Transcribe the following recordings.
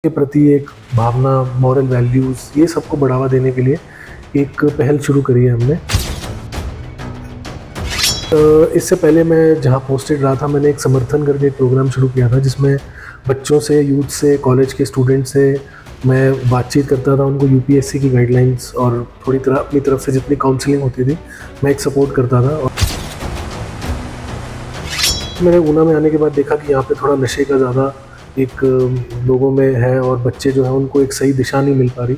के प्रति एक भावना, मॉरल वैल्यूज़, ये सबको बढ़ावा देने के लिए एक पहल शुरू करी है हमने। इससे पहले मैं जहाँ पोस्टेड रहा था, मैंने एक समर्थन करके एक प्रोग्राम शुरू किया था, जिसमें बच्चों से, यूथ से, कॉलेज के स्टूडेंट से मैं बातचीत करता था। उनको यूपीएससी की गाइडलाइंस और थोड़ी तरह अपनी तरफ से जितनी काउंसलिंग होती थी, मैं एक सपोर्ट करता था। और मैंने ऊना में आने के बाद देखा कि यहाँ पे थोड़ा नशे का ज़्यादा एक लोगों में है और बच्चे जो हैं उनको एक सही दिशा नहीं मिल पा रही।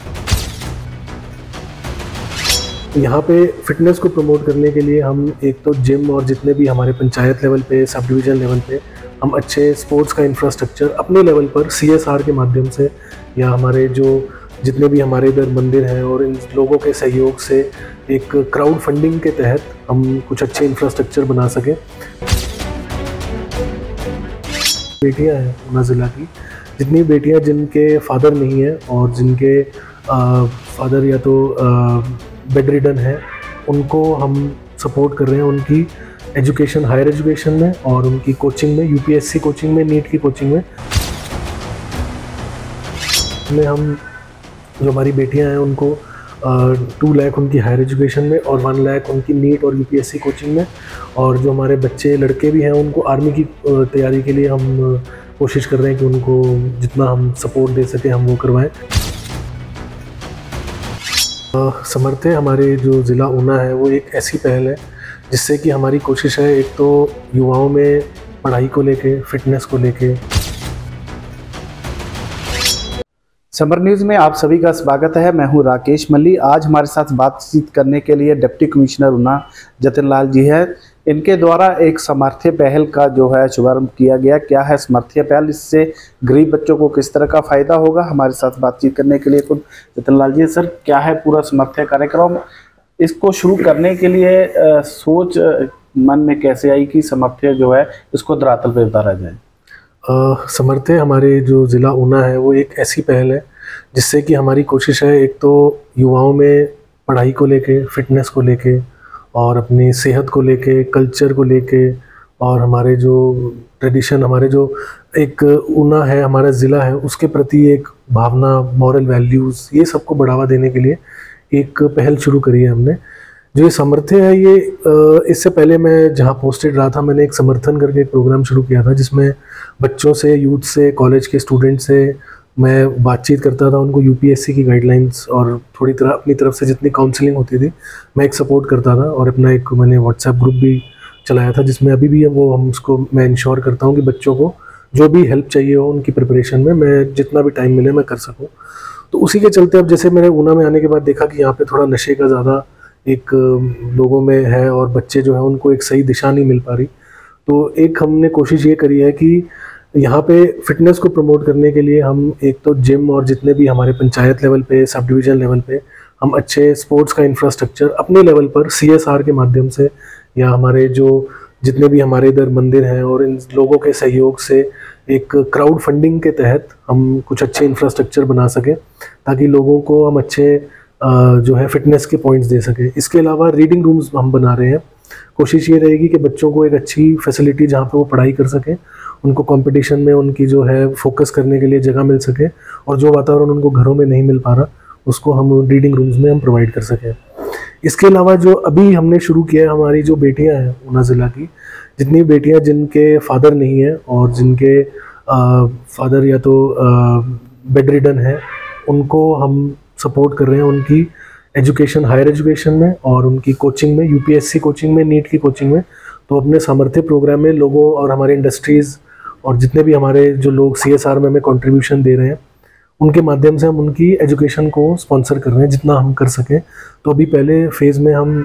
यहाँ पे फिटनेस को प्रमोट करने के लिए हम एक तो जिम और जितने भी हमारे पंचायत लेवल पे, सब डिवीज़न लेवल पे हम अच्छे स्पोर्ट्स का इंफ्रास्ट्रक्चर अपने लेवल पर सीएसआर के माध्यम से, या हमारे जो जितने भी हमारे इधर मंदिर हैं और इन लोगों के सहयोग से एक क्राउड फंडिंग के तहत हम कुछ अच्छे इंफ्रास्ट्रक्चर बना सकें। बेटियां हैं ऊना ज़िला की, जितनी बेटियां जिनके फादर नहीं है और जिनके फादर या तो बेड रिडन है, उनको हम सपोर्ट कर रहे हैं उनकी एजुकेशन, हायर एजुकेशन में और उनकी कोचिंग में, यूपीएससी कोचिंग में, नीट की कोचिंग में हम जो हमारी बेटियां हैं उनको 2 लाख उनकी हायर एजुकेशन में और 1 लाख उनकी नीट और यूपीएससी कोचिंग में। और जो हमारे बच्चे लड़के भी हैं, उनको आर्मी की तैयारी के लिए हम कोशिश कर रहे हैं कि उनको जितना हम सपोर्ट दे सकें हम वो करवाएं। समर्थे हमारे जो ज़िला ऊना है वो एक ऐसी पहल है जिससे कि हमारी कोशिश है, एक तो युवाओं में पढ़ाई को लेके, फिटनेस को लेके। समर न्यूज़ में आप सभी का स्वागत है। मैं हूं राकेश मल्ली। आज हमारे साथ बातचीत करने के लिए डिप्टी कमिश्नर ऊना जतिन लाल जी है। इनके द्वारा एक समर्थ्य पहल का जो है शुभारंभ किया गया। क्या है समर्थ्य पहल, इससे गरीब बच्चों को किस तरह का फ़ायदा होगा, हमारे साथ बातचीत करने के लिए खुद जतिन लाल जी। सर, क्या है पूरा समर्थ्य कार्यक्रम? इसको शुरू करने के लिए सोच मन में कैसे आई कि समर्थ्य जो है इसको धरातल पर उतारा जाए? समर्थ्य हमारे जो ज़िला ऊना है वो एक ऐसी पहल है जिससे कि हमारी कोशिश है, एक तो युवाओं में पढ़ाई को लेके, फिटनेस को लेके और अपनी सेहत को लेके, कल्चर को लेके, और हमारे जो ट्रेडिशन, हमारे जो एक ऊना है, हमारा ज़िला है, उसके प्रति एक भावना, मॉरल वैल्यूज़, ये सबको बढ़ावा देने के लिए एक पहल शुरू करी है हमने। जो ये समर्थ्य है, ये इससे पहले मैं जहाँ पोस्टेड रहा था, मैंने एक समर्थन करके एक प्रोग्राम शुरू किया था, जिसमें बच्चों से, यूथ से, कॉलेज के स्टूडेंट से मैं बातचीत करता था। उनको यूपीएससी की गाइडलाइंस और थोड़ी तरह अपनी तरफ से जितनी काउंसलिंग होती थी, मैं एक सपोर्ट करता था। और अपना एक मैंने व्हाट्सएप ग्रुप भी चलाया था, जिसमें अभी भी वो हम उसको मैं इंश्योर करता हूँ कि बच्चों को जो भी हेल्प चाहिए हो उनकी प्रिपरेशन में, मैं जितना भी टाइम मिले मैं कर सकूँ। तो उसी के चलते अब जैसे मैंने ऊना में आने के बाद देखा कि यहाँ पर थोड़ा नशे का ज़्यादा एक लोगों में है और बच्चे जो हैं उनको एक सही दिशा नहीं मिल पा रही। तो एक हमने कोशिश ये करी है कि यहाँ पे फिटनेस को प्रमोट करने के लिए हम एक तो जिम और जितने भी हमारे पंचायत लेवल पे, सब डिवीज़न लेवल पे हम अच्छे स्पोर्ट्स का इंफ्रास्ट्रक्चर अपने लेवल पर सीएसआर के माध्यम से, या हमारे जो जितने भी हमारे इधर मंदिर हैं और इन लोगों के सहयोग से एक क्राउड फंडिंग के तहत हम कुछ अच्छे इंफ्रास्ट्रक्चर बना सकें, ताकि लोगों को हम अच्छे जो है फिटनेस के पॉइंट्स दे सकें। इसके अलावा रीडिंग रूम्स हम बना रहे हैं। कोशिश ये रहेगी कि बच्चों को एक अच्छी फैसिलिटी जहाँ पे वो पढ़ाई कर सकें, उनको कंपटीशन में उनकी जो है फोकस करने के लिए जगह मिल सके, और जो वातावरण उनको घरों में नहीं मिल पा रहा उसको हम रीडिंग रूम्स में हम प्रोवाइड कर सकें। इसके अलावा जो अभी हमने शुरू किया है, हमारी जो बेटियां हैं ऊना ज़िला की, जितनी बेटियां जिनके फादर नहीं है और जिनके फादर या तो बेड रिडन है, उनको हम सपोर्ट कर रहे हैं उनकी एजुकेशन, हायर एजुकेशन में और उनकी कोचिंग में, यूपीएससी कोचिंग में, नीट की कोचिंग में। तो अपने सामर्थ्य प्रोग्राम में लोगों और हमारे इंडस्ट्रीज़ और जितने भी हमारे जो लोग सीएसआर में हमें कंट्रीब्यूशन दे रहे हैं, उनके माध्यम से हम उनकी एजुकेशन को स्पॉन्सर कर रहे हैं जितना हम कर सकें। तो अभी पहले फेज़ में हम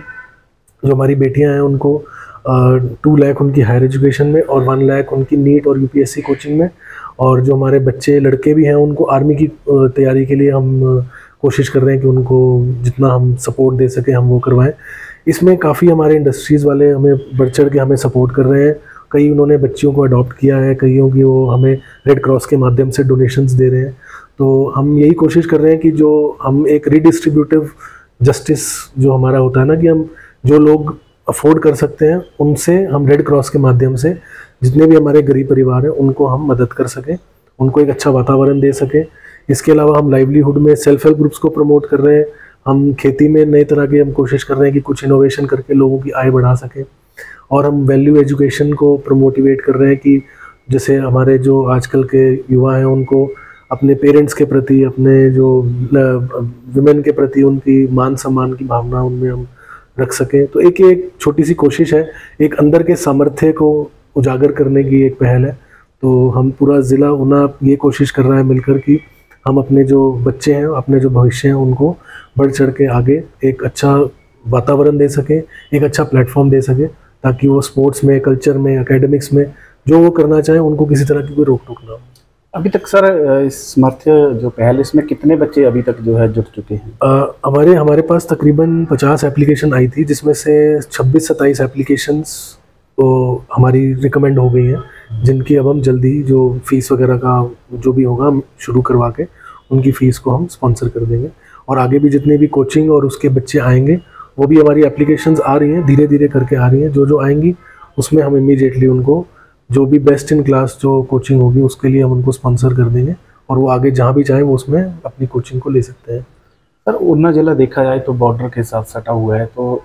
जो हमारी बेटियां हैं उनको 2 लाख उनकी हायर एजुकेशन में और 1 लाख उनकी नीट और यूपीएससी कोचिंग में। और जो हमारे बच्चे लड़के भी हैं, उनको आर्मी की तैयारी के लिए हम कोशिश कर रहे हैं कि उनको जितना हम सपोर्ट दे सकें हम वो करवाएं। इसमें काफ़ी हमारे इंडस्ट्रीज़ वाले हमें बढ़ चढ़ के हमें सपोर्ट कर रहे हैं। कई उन्होंने बच्चियों को अडॉप्ट किया है, कईयों की वो हमें रेड क्रॉस के माध्यम से डोनेशंस दे रहे हैं। तो हम यही कोशिश कर रहे हैं कि जो हम एक रीडिस्ट्रीब्यूटिव जस्टिस जो हमारा होता है ना, कि हम जो लोग अफोर्ड कर सकते हैं उनसे हम रेड क्रॉस के माध्यम से जितने भी हमारे गरीब परिवार हैं उनको हम मदद कर सकें, उनको एक अच्छा वातावरण दे सकें। इसके अलावा हम लाइवलीहुड में सेल्फ हेल्प ग्रुप्स को प्रमोट कर रहे हैं। हम खेती में नए तरह के हम कोशिश कर रहे हैं कि कुछ इनोवेशन करके लोगों की आय बढ़ा सकें। और हम वैल्यू एजुकेशन को प्रमोटिवेट कर रहे हैं कि जैसे हमारे जो आजकल के युवा हैं उनको अपने पेरेंट्स के प्रति, अपने जो विमेन के प्रति उनकी मान सम्मान की भावना उनमें हम रख सकें। तो एक छोटी सी कोशिश है, एक अंदर के सामर्थ्य को उजागर करने की एक पहल है। तो हम पूरा ज़िला ऊना ये कोशिश कर रहा है मिलकर कि हम अपने जो बच्चे हैं, अपने जो भविष्य हैं, उनको बढ़ चढ़ के आगे एक अच्छा वातावरण दे सकें, एक अच्छा प्लेटफॉर्म दे सकें, ताकि वो स्पोर्ट्स में, कल्चर में, एकेडमिक्स में जो वो करना चाहें उनको किसी तरह की कोई रोक टोक ना हो। अभी तक सर इस सामर्थ्य जो पहल, इसमें कितने बच्चे अभी तक जो है जुड़ चुके हैं? हमारे पास तकरीबन 50 एप्लीकेशन आई थी, जिसमें से 26-27 एप्लीकेशंस तो हमारी रिकमेंड हो गई हैं, जिनकी अब हम जल्दी जो फीस वगैरह का जो भी होगा हम शुरू करवा के उनकी फ़ीस को हम स्पॉन्सर कर देंगे। और आगे भी जितने भी कोचिंग और उसके बच्चे आएंगे, वो भी हमारी एप्लीकेशंस आ रही हैं, धीरे धीरे करके आ रही हैं। जो आएंगी उसमें हम इमीडिएटली उनको जो भी बेस्ट इन क्लास जो कोचिंग होगी उसके लिए हम उनको स्पॉन्सर कर देंगे, और वो आगे जहाँ भी चाहें वो उसमें अपनी कोचिंग को ले सकते हैं। सर ऊना जिला देखा जाए तो बॉर्डर के साथ सटा हुआ है, तो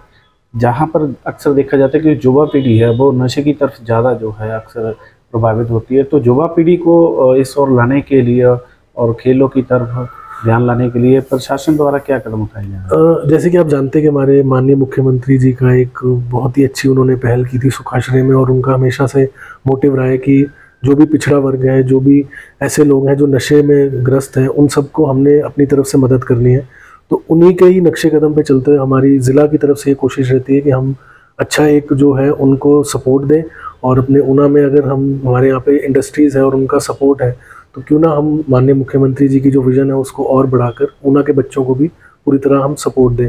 जहाँ पर अक्सर देखा जाता है कि युवा पीढ़ी है वो नशे की तरफ ज़्यादा जो है अक्सर प्रभावित होती है। तो युवा पीढ़ी को इस ओर लाने के लिए और खेलों की तरफ ध्यान लाने के लिए प्रशासन द्वारा क्या कदम उठाए जा रहे हैं? जैसे कि आप जानते हैं कि हमारे माननीय मुख्यमंत्री जी का एक बहुत ही अच्छी उन्होंने पहल की थी सुखाश्रय में, और उनका हमेशा से मोटिव रहा है कि जो भी पिछड़ा वर्ग है, जो भी ऐसे लोग हैं जो नशे में ग्रस्त हैं, उन सबको हमने अपनी तरफ से मदद करनी है। तो उन्हीं के ही नक्शे कदम पे चलते हुए हमारी ज़िला की तरफ से ये कोशिश रहती है कि हम अच्छा एक जो है उनको सपोर्ट दें, और अपने ऊना में अगर हमारे यहाँ पे इंडस्ट्रीज़ है और उनका सपोर्ट है, तो क्यों ना हम माननीय मुख्यमंत्री जी की जो विज़न है उसको और बढ़ाकर ऊना के बच्चों को भी पूरी तरह हम सपोर्ट दें।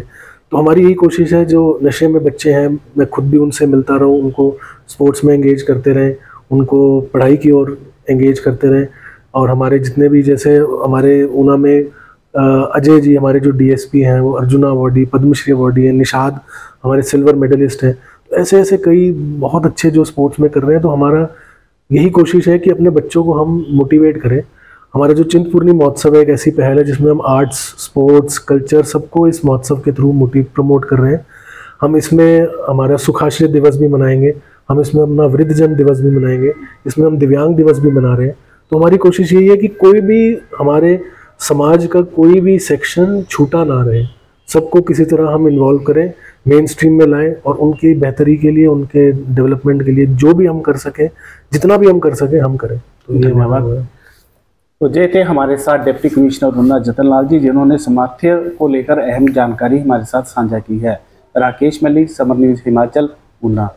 तो हमारी यही कोशिश है, जो नशे में बच्चे हैं मैं खुद भी उनसे मिलता रहूं, उनको स्पोर्ट्स में एंगेज करते रहें, उनको पढ़ाई की ओर एंगेज करते रहें। और हमारे जितने भी, जैसे हमारे ऊना में अजय जी हमारे जो डीएसपी हैं, वो अर्जुना अवार्डी, पद्मश्री अवार्डी हैं, निषाद हमारे सिल्वर मेडलिस्ट हैं। तो ऐसे ऐसे कई बहुत अच्छे जो स्पोर्ट्स में कर रहे हैं। तो हमारा यही कोशिश है कि अपने बच्चों को हम मोटिवेट करें। हमारा जो चिंतपूर्णी महोत्सव है एक ऐसी पहल है जिसमें हम आर्ट्स, स्पोर्ट्स, कल्चर सबको इस महोत्सव के थ्रू प्रमोट कर रहे हैं। हम इसमें हमारा सुखाश्रय दिवस भी मनाएंगे, हम इसमें अपना वृद्धजन दिवस भी मनाएंगे, इसमें हम दिव्यांग दिवस भी मना रहे हैं। तो हमारी कोशिश यही है कि कोई भी हमारे समाज का कोई भी सेक्शन छूटा ना रहे, सबको किसी तरह हम इन्वॉल्व करें, मेन स्ट्रीम में लाएं, और उनकी बेहतरी के लिए, उनके डेवलपमेंट के लिए जो भी हम कर सकें, जितना भी हम कर सकें हम करें। तो ये धन्यवाद। तो ये थे हमारे साथ डिप्टी कमिश्नर ऊना जतन लाल जी, जिन्होंने सामर्थ्य को लेकर अहम जानकारी हमारे साथ साझा की है। राकेश मल्ली, समर न्यूज़ हिमाचल, ऊना।